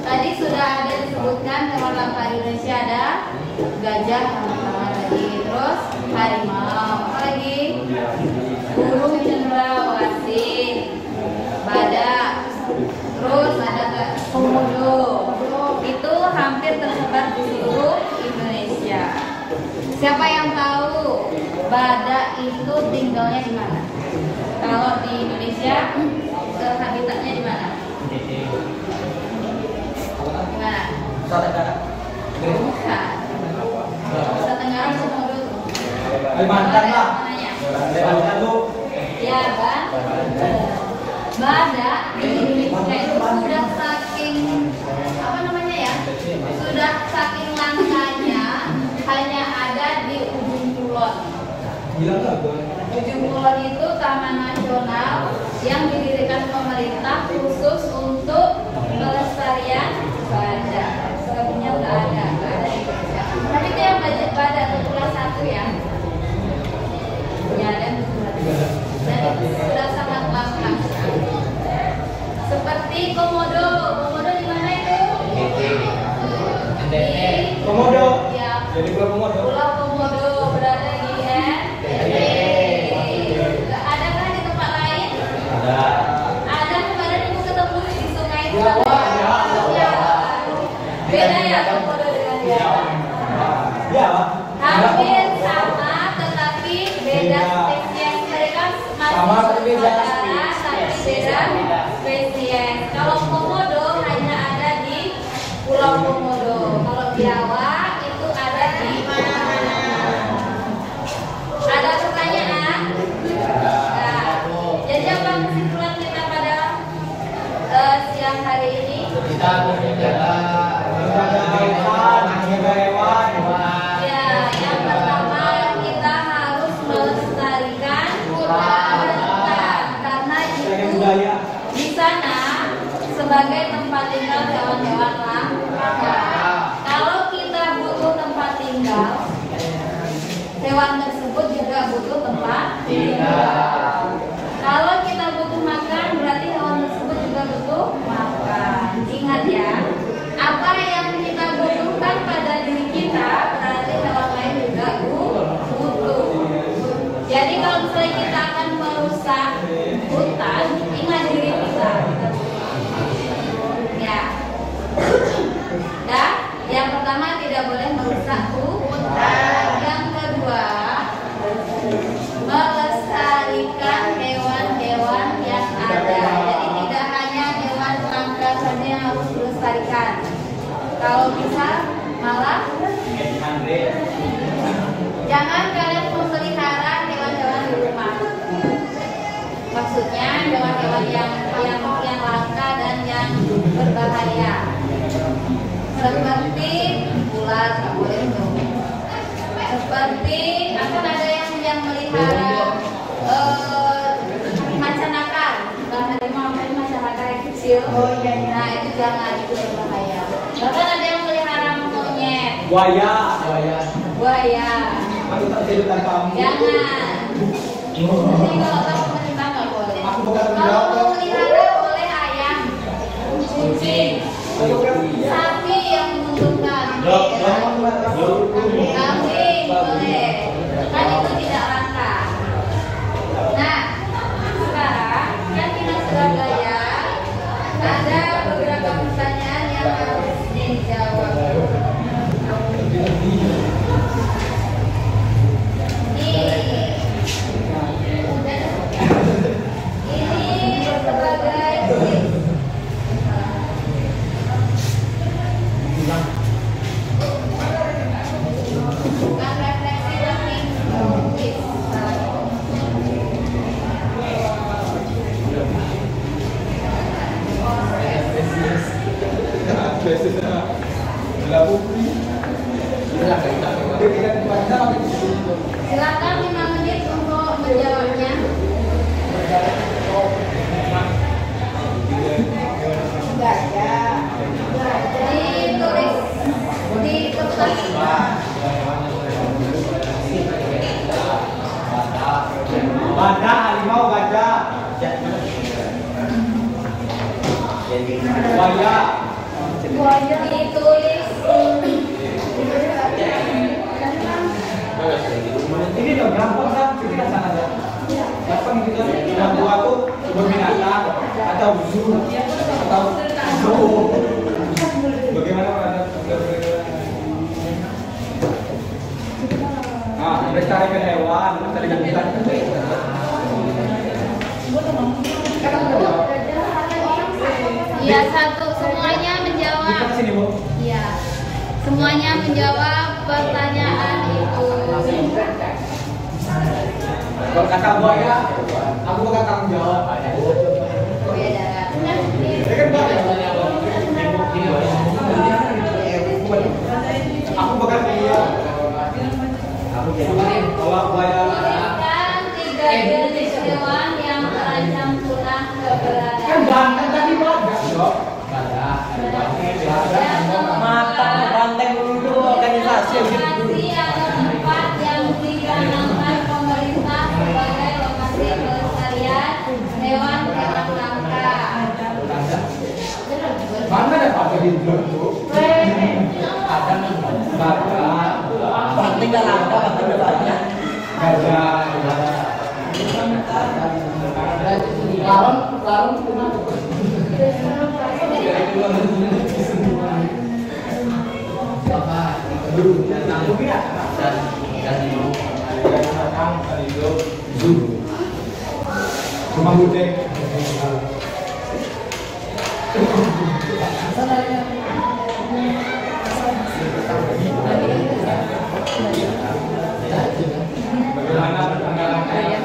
Tadi sudah ada disebutkan hewan langka di Indonesia, ada gajah, terus harimau, apa lagi? Burung cendrawasih, badak, terus ada komodo. Itu hampir tersebar di seluruh Indonesia. Siapa yang tahu badak itu tinggalnya di mana? Kalau di Indonesia, habitatnya di mana? Di mana? Nusa Tenggara. Bukan. Nusa Tenggara komodo. Kalimantan lah. Kalimantan tuh. Ya kan? Badak di Indonesia itu sudah saking apa namanya ya? Sudah saking langkanya, hanya ada di ujung kulon. Ujung Kulon itu taman nasional yang didirikan pemerintah khusus untuk pelestarian badak. Selebihnya nggak ada di Indonesia. Tapi itu yang badak berukuran 1 ya. Ya ada dan itu sudah sangat langka. Seperti komodo. Komodo di mana itu? Di Komodo. Ya. Jadi Pulau Komodo. Pulau Komodo berada di NTT. Adakah di tempat lain? Ada. Kemarin ibu ketemu di sungai itu. Ya. Beda ya komodo dengan Jawa. Ya. Hampir sama, tetapi beda spesies. Mereka masih Sama tapi beda saudara, tapi beda spesies. Kalau komodo hanya ada di Pulau Komodo. Kalau Jawa itu ada di mana? Ada pertanyaan? Nah, jadi apa kesimpulan kita pada siang hari ini? Kita menjaga hewan. Ya, yang pertama kita harus melestarikan hutan karena itu di sana sebagai tempat tinggal hewan-hewan langka. Kalau kita butuh tempat tinggal, hewan tersebut juga butuh tempat tinggal. Kalau kita butuh makan, berarti hewan tersebut juga butuh makan. Ingat ya, apa yang kita butuhkan pada diri kita, berarti hewan lain juga butuh. Jadi kalau misalnya kita akan merusak hutan, ingat diri kita. Ya. Dan yang pertama tidak boleh merusak hutan. Yang kedua, melestarikan hewan-hewan yang ada Jangan kalian memelihara hewan-hewan di rumah. Maksudnya hewan-hewan yang langka dan yang berbahaya. Seperti ular, nggak boleh tuh. Seperti akan ada yang melihara macan nakar, macan nakar yang kecil. Nah itu jangan, itu berbahaya. Bahkan ada yang melihara monyet. Buaya. Aku tak jadi tanpa kamu. Jangan. Jadi kalau tahu pemerintah nggak boleh. Aku bukan Kalau mau melihara boleh ayam, kucing, sapi yang menguntungkan. Kambing boleh. Kan itu tidak langka. Nah, sekarang kan di Surabaya ada beberapa pertanyaan yang harus dijawab. Ini sebagai bukan refleksi tapi kuis. Silakan 5 menit untuk menjawabnya. Ditulis di kertas. Baca, harimau baca. Buaya. Ditulis. Ini udah gampang kan? Kita sangat ada. Gampang kita yang buat tuh kebun binatang atau zoo atau zoo. Bagaimana ada? Ah, melestarikan hewan, melestarikan binatang. Iya, satu. Semuanya menjawab. Di sini, Bu. Iya. Semuanya menjawab pertanyaan itu. Kalau kata buaya, aku bakal tanggung jawab. Buaya darat. Ya kan, Pak? Aku bakal iya. Kalau buaya. Tuliskan 3 jenis hewan yang terancam punah keberadaan. Kan banteng tadi banyak, Dok. Mata banteng dulu organisasi Lokasi atau tempat yang dicanangkan pemerintah sebagai lokasi pelestarian hewan-hewan langka. Mana ada pakai di blog, ada banteng gak langka, banteng udah banyak. gajah, larung, rumah gudeg. Bagaimana pertanggalan kalian?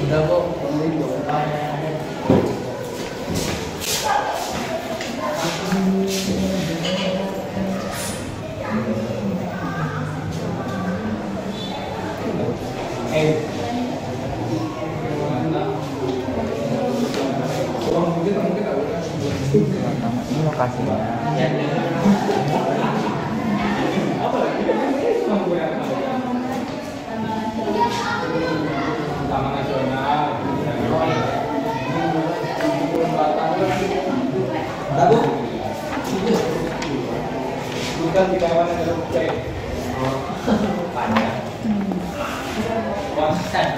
Udah kok. Uang mungkin Ini lokasinya. Taman Nasional. Tahu? Bukan di kawasan yang ada bukti. Panjang. Wah, saya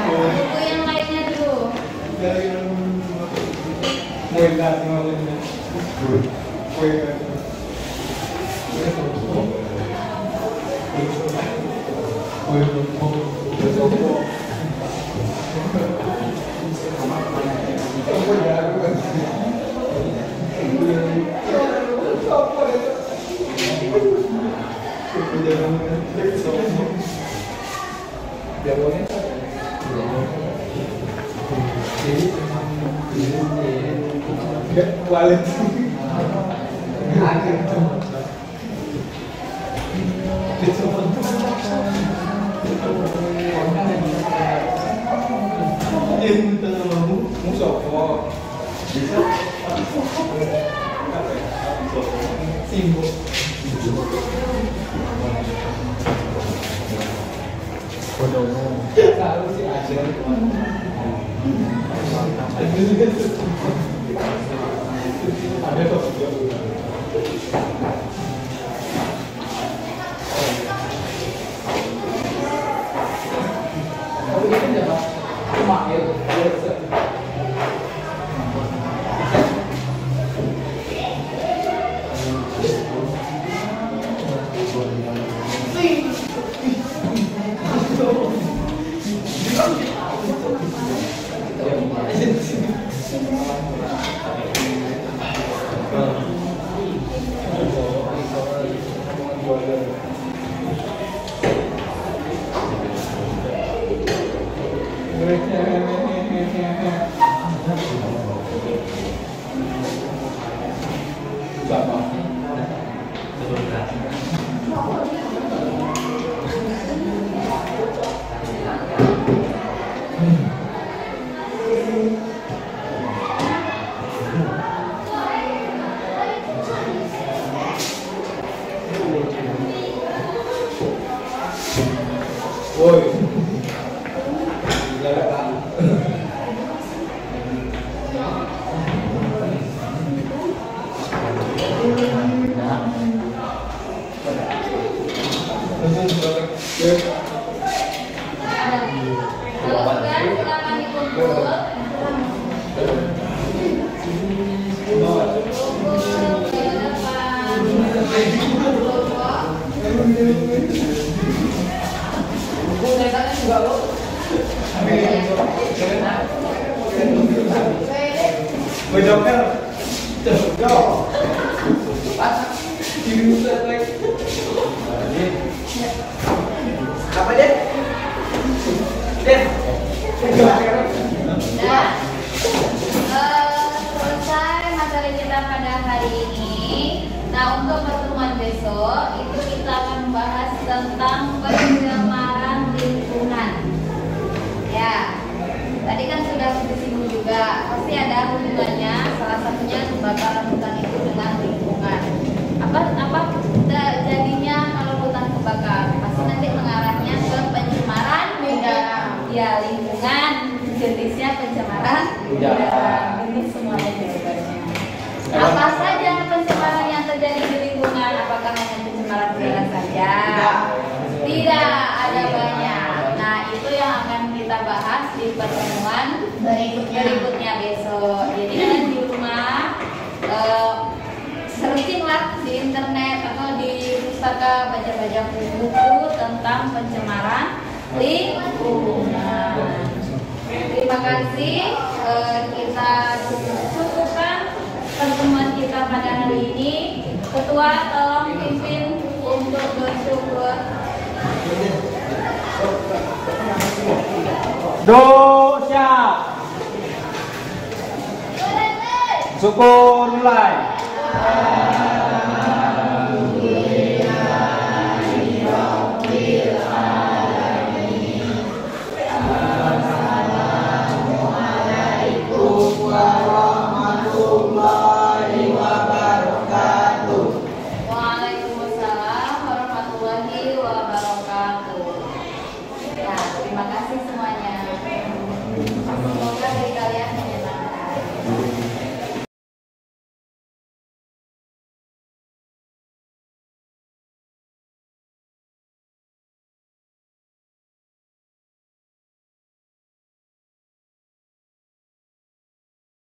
Buku yang lainnya dulu. Apa deh? Deh. Selesai materi kita pada hari ini. Nah, untuk pertemuan besok itu kita akan membahas tentang pencemaran lingkungan. Ya, tadi kan sudah disinggung juga, pasti ada hubungannya. Salah satunya kebakaran hutan itu dengan lingkungan. Apa jadinya kalau hutan kebakar? Pasti nanti mengarahnya ke pencemaran udara. Ya, lingkungan jenisnya pencemaran udara. Ini semuanya jawabannya. Apa saja pencemaran yang terjadi di lingkungan? Apakah hanya pencemaran udara saja? Tidak, ada banyak. Nah, itu yang akan kita bahas di pertemuan berikutnya besok. Jadi kalian di rumah searching lah di internet atau di pustaka, baca-baca buku tentang pencemaran lingkungan. Terima kasih. Kita cukupkan pertemuan kita pada hari ini. Ketua tolong pimpin untuk bersyukur. Dosa. Syukur mulai.